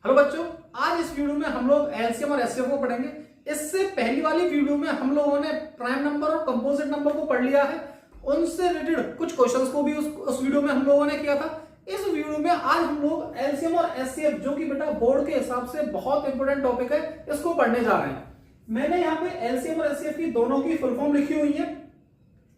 Hello बच्चों, आज इस वीडियो में हम लोग एलसीएम और एचसीएफ को पढ़ेंगे। इससे पहली वाली वीडियो में हम लोगों ने प्राइम नंबर और कंपोजिट नंबर को पढ़ लिया है। उनसे रिलेटेड कुछ क्वेश्चंस को भी उस वीडियो में हम लोगों ने किया था। इस वीडियो में आज हम लोग एलसीएम और एचसीएफ, जो कि बेटा बोर्ड के हिसाब से बहुत इंपॉर्टेंट टॉपिक है, इसको पढ़ने जा रहे हैं। मैंने यहाँ पे एलसीएम और एचसीएफ की दोनों की फुल फॉर्म लिखी हुई है।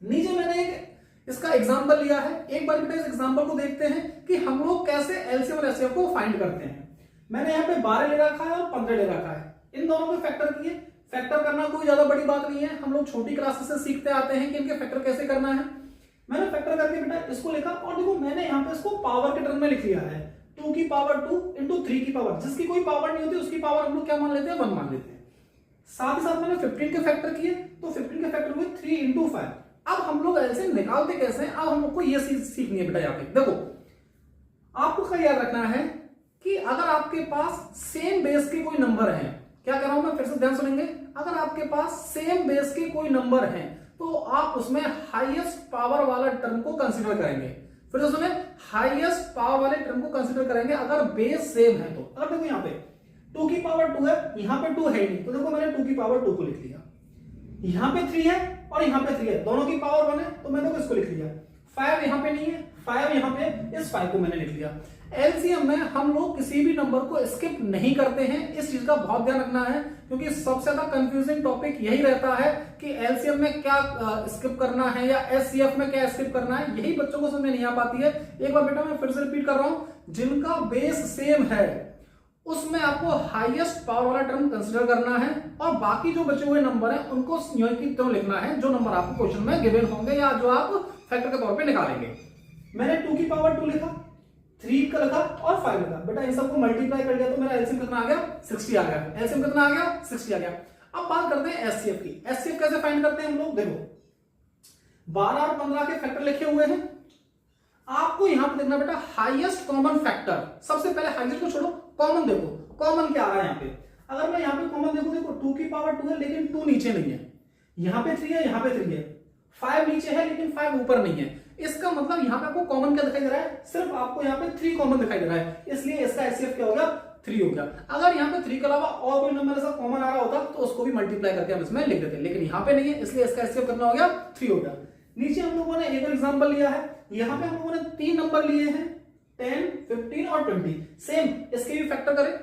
नीचे मैंने एक इसका एग्जाम्पल लिया है। एक बार बेटा इस एग्जाम्पल को देखते हैं कि हम लोग कैसे एलसीएम और एचसीएफ को फाइंड करते हैं। मैंने यहाँ पे 12 ले रखा है और 15 ले रखा है। इन दोनों में फैक्टर किए। फैक्टर करना कोई ज्यादा बड़ी बात नहीं है, हम लोग छोटी क्लासेस से सीखते आते हैं कि इनके फैक्टर कैसे करना है। मैंने फैक्टर करके बेटा इसको लिखा और देखो मैंने यहाँ पे इसको पावर के टर्म में लिख लिया है। 2 की पावर 2 इंटू 3 की पावर, जिसकी कोई पावर नहीं होती उसकी पावर हम लोग क्या मान लेते हैं, 1 मान लेते हैं। साथ ही साथ मैंने 15 के फैक्टर किए, तो 15 के फैक्टर हुए 3 इंटू 5। अब हम लोग एलसीएम निकालते कैसे, अब हम लोग को ये चीज सीखनी है बेटा। यहाँ पे देखो आपको क्या याद रखना है कि अगर आपके पास सेम बेस के कोई नंबर हैं, क्या कर रहा हूं मैं, फिर से ध्यान सुनेंगे। अगर आपके पास सेम बेस के कोई नंबर हैं तो आप उसमें हाईएस्ट पावर वाला टर्म को कंसीडर करेंगे। फिर से सुने, हाईएस्ट पावर वाले टर्म को कंसीडर करेंगे अगर बेस सेम है तो। अगर देखो यहाँ पे 2 की पावर 2 है, यहाँ पे 2 है नहीं, तो देखो मैंने 2 की पावर 2 को लिख लिया। यहाँ पे 3 है और यहाँ पे 3 है, दोनों की पावर 1 है, तो मैंने इसको लिख लिया। 5 यहाँ पे नहीं है, 5 यहाँ पे, इस 5 को मैंने लिख लिया। एलसीएम में हम लोग किसी भी नंबर को स्किप नहीं करते हैं, इस चीज का बहुत ध्यान रखना है, क्योंकि सबसे ज्यादा कंफ्यूजिंग टॉपिक यही रहता है कि एलसीएम में क्या स्किप करना है या एचसीएफ में क्या स्किप करना है, यही बच्चों को समझ में नहीं आ पाती है। एक बार बेटा मैं फिर से रिपीट कर रहा हूं, जिनका बेस सेम है उसमें आपको हाईएस्ट पावर वाला टर्म कंसीडर करना है और बाकी जो बचे हुए नंबर हैं उनको तो लिखना है जो नंबर आपको क्वेश्चन में गिवन होंगे या जो आप फैक्टर के तौर पे निकालेंगे। मैंने 2 की पावर 2 लिखा, 3 का लिखा और 5 लिखा। बेटा इन सबको मल्टीप्लाई कर दिया तो मेरा एलसीएम कितना आ गया, 60 आ गया। एलसीएम कितना आ गया, 60 आ गया। अब बात करते हैं एचसीएफ की। एचसीएफ कैसे फाइंड करते हैं हम लोग, देखो 12 और 15 के फैक्टर लिखे हुए हैं। आपको यहां पर देखना बेटा हाईएस्ट कॉमन फैक्टर, सबसे पहले हाईएस्ट को छोड़ो, कॉमन देखो कॉमन क्या आ रहा है यहाँ पे। अगर मैं यहाँ पे कॉमन देखो, देखो 2 की पावर 2 है लेकिन 2 नीचे नहीं है, यहाँ पे 3 है, यहाँ पे 3 है, 5 नीचे है लेकिन 5 ऊपर नहीं है। इसका मतलब यहाँ पे आपको कॉमन क्या दिखाई दे रहा है, सिर्फ आपको यहाँ पे 3 कॉमन दिखाई दे रहा है, इसलिए इसका एचसीएफ क्या हो गया, 3 हो गया। अगर यहाँ पे 3 के अलावा और कोई नंबर ऐसा कॉमन आ रहा होता तो उसको भी मल्टीप्लाई करके हम इसमें लिख देते, लेकिन यहाँ पे नहीं है, इसलिए इसका एचसीएफ कितना हो गया, 3 हो गया। नीचे हम लोगों ने एक और एग्जाम्पल लिया है। यहाँ पे हम लोगों ने 3 नंबर लिए हैं, 10, 15 और 20। सेम इसके भी फैक्टर करें।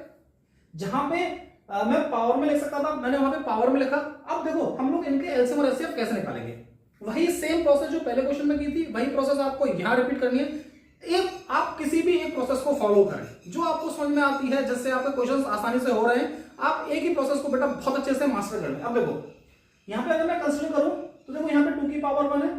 जहां पे मैं पावर में लिख सकता था, मैंने वहां पे पावर में लिखा। अब देखो हम लोग इनके एलसीएम और एचसीएफ कैसे निकालेंगे, वही सेम प्रोसेस जो पहले क्वेश्चन में की थी, वही प्रोसेस आपको यहां रिपीट करनी है। एक आप किसी भी एक प्रोसेस को फॉलो करें जो आपको समझ में आती है, जिससे आपके क्वेश्चंस आसानी से हो रहे हैं। आप एक ही प्रोसेस को बेटा बहुत अच्छे से मास्टर कर लें। अब देखो यहाँ पे अगर मैं कंसीडर करूं तो देखो यहाँ पे 2 की पावर 1 है,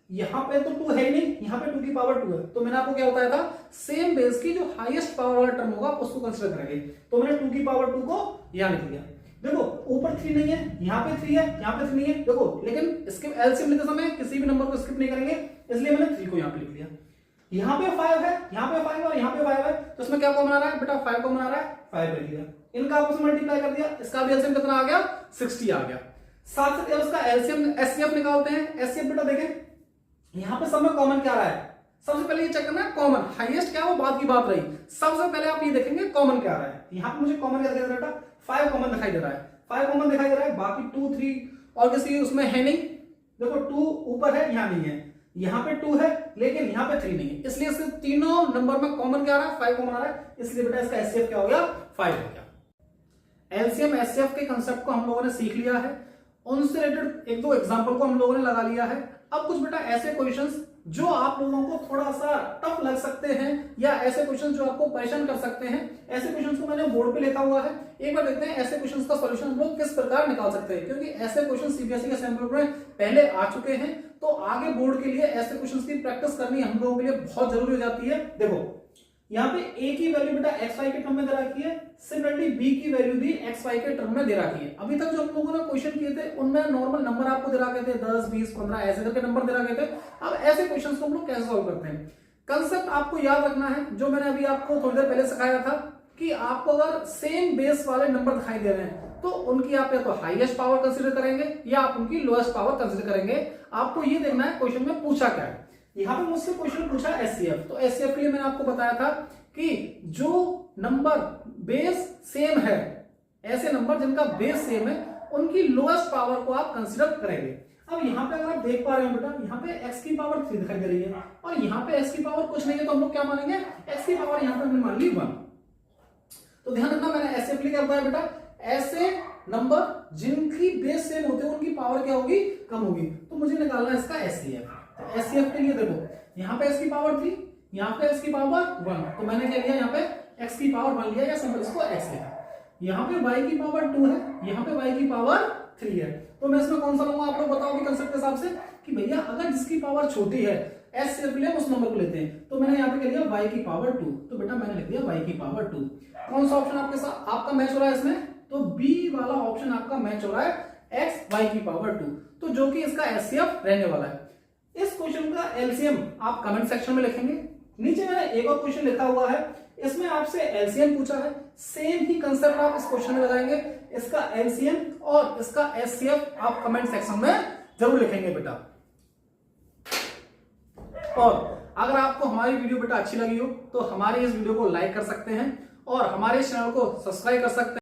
यहाँ पे तो 2 है ही नहीं, यहाँ पे 2 की पावर 2 है, तो मैंने आपको क्या बताया था, सेम बेस की जो हाईएस्ट पावर वाला टर्म होगा उसको कंसीडर करेंगे। तो मैंने 2 की पावर 2 को यहां लिख दिया। देखो ऊपर 3 नहीं है, यहाँ पे 3 है, यहाँ पे 3 नहीं है, देखो लेकिन इसके एलसीएम लेते समय किसी भी नंबर को स्किप नहीं करेंगे, इसलिए मैंने 3 को यहाँ पे लिख लिया। यहाँ पे 5 है, यहाँ पे 5 और यहाँ पे 5 है, तो इसमें क्या कॉमन आ रहा है बेटा, 5 कॉमन आ रहा है, 5 लिख लिया। इनका आपस में मल्टीप्लाई कर दिया, इसका भी एलसीएम कितना आ गया, 60 आ गया। साथ साथ उसका एलसीएम एचसीएफ निकालते हैं। एचसीएफ बेटा देखें यहां पे सब में कॉमन क्या आ रहा है, सबसे पहले ये चेक करना है कॉमन, हाईएस्ट क्या है वो बात की बात रही। सबसे पहले आप ये देखेंगे कॉमन क्या आ रहा है। यहां पे मुझे कॉमन क्या दिखाई दे रहा है, 5 कॉमन दिखाई दे रहा है, 5 कॉमन दिखाई दे रहा है, बाकी 2, 3 और किसी उसमें है नहीं। देखो 2 ऊपर है, यहां नहीं है, यहाँ पे 2 है लेकिन यहाँ पे 3 नहीं है, इसलिए इसके तीनों नंबर में कॉमन क्या आ रहा है, 5 कॉमन आ रहा है, इसलिए बेटा इसका एचसीएफ क्या हो गया, 5 हो गया। एलसीएम एचसीएफ के कंसेप्ट को हम लोगों ने सीख लिया है, उनसे रिलेटेड एक दो एग्जांपल को हम लोगों ने लगा लिया है। अब कुछ बेटा ऐसे क्वेश्चंस जो आप लोगों को थोड़ा सा टफ लग सकते हैं या ऐसे क्वेश्चंस जो आपको परेशान कर सकते हैं, ऐसे क्वेश्चंस को मैंने बोर्ड पे लिखा हुआ है। एक बार देखते हैं ऐसे क्वेश्चंस का सॉल्यूशन हम लोग किस प्रकार निकाल सकते हैं, क्योंकि ऐसे क्वेश्चन सीबीएसई के सैंपल में पहले आ चुके हैं, तो आगे बोर्ड के लिए ऐसे क्वेश्चंस की प्रैक्टिस करनी हम लोगों के लिए बहुत जरूरी हो जाती है। देखो यहाँ पे a की वैल्यू बेटा xy के टर्म में दे रखी है, सिमिलरली b की वैल्यू भी xy के टर्म में दे रखी है। अभी तक जो हम लोगों ने क्वेश्चन किए थे उनमें नॉर्मल नंबर आपको दे रखे थे, 10, 20, 15 ऐसे करके नंबर दे रखे थे। अब ऐसे क्वेश्चंस को हम लोग कैसे सॉल्व करते हैं, कंसेप्ट आपको याद रखना है जो मैंने अभी आपको थोड़ी देर पहले सिखाया था कि आपको अगर सेम बेस वाले नंबर दिखाई दे रहे हैं तो उनकी आप या तो हाईएस्ट पावर कंसीडर करेंगे या आप उनकी लोएस्ट पावर कंसीडर करेंगे। आपको ये देखना है क्वेश्चन में पूछा क्या है। यहाँ पे मुझसे क्वेश्चन पूछा एचसीएफ, तो एचसीएफ के लिए मैंने आपको बताया था कि जो नंबर बेस सेम है, ऐसे नंबर जिनका बेस सेम है उनकी लोएस्ट पावर को आप कंसिडर करेंगे। अब यहाँ पे अगर आप देख पा रहे हो बेटा, यहाँ पे x की पावर 3 दिखाई दे रही है और यहाँ पे x की पावर कुछ नहीं है, तो हम लोग क्या मानेंगे, x की पावर यहाँ पे हमने मान ली 1। तो ध्यान रखना मैंने ऐसे अप्लाई करता है बेटा, ऐसे नंबर जिनकी बेस सेम होते हैं उनकी पावर क्या होगी, कम होगी। तो मुझे निकालना है इसका एचसीएफ। तो एचसीएफ के लिए देखो यहाँ पे x की पावर 3, यहाँ पे x की पावर 1, तो मैंने क्या लिया, यहाँ पे x की पावर 1 लिया या सिंपल इसको x लिया। यहाँ पे y की पावर 2 है, यहाँ पे y की पावर 3 है, तो मैं इसमें कौन सा लूंगा, आप लोग बताओगे कंसेप्ट के हिसाब से कि भैया अगर जिसकी पावर छोटी है एस सिर्फ ले उस नंबर को लेते हैं। तो मैंने यहाँ पे क्या लिया, y की पावर 2, तो बेटा मैंने लिख दिया y की पावर 2। कौन सा ऑप्शन आपके साथ आपका मैच हो रहा है इसमें, तो बी वाला ऑप्शन आपका मैच हो रहा है x y की पावर 2, तो जो कि इसका एचसीएफ रहने वाला है। इस क्वेश्चन का एलसीएम आप कमेंट सेक्शन में लिखेंगे। नीचे मैंने एक और क्वेश्चन लिखा हुआ है, इसमें आपसे एलसीएम पूछा है, सेम ही कंसेप्ट आप इस क्वेश्चन में लगाएंगे। इसका एलसीएम और इसका एचसीएफ आप कमेंट सेक्शन में जरूर लिखेंगे बेटा। और अगर आपको हमारी वीडियो बेटा अच्छी लगी हो तो हमारे इस वीडियो को लाइक कर सकते हैं और हमारे चैनल को सब्सक्राइब कर सकते हैं।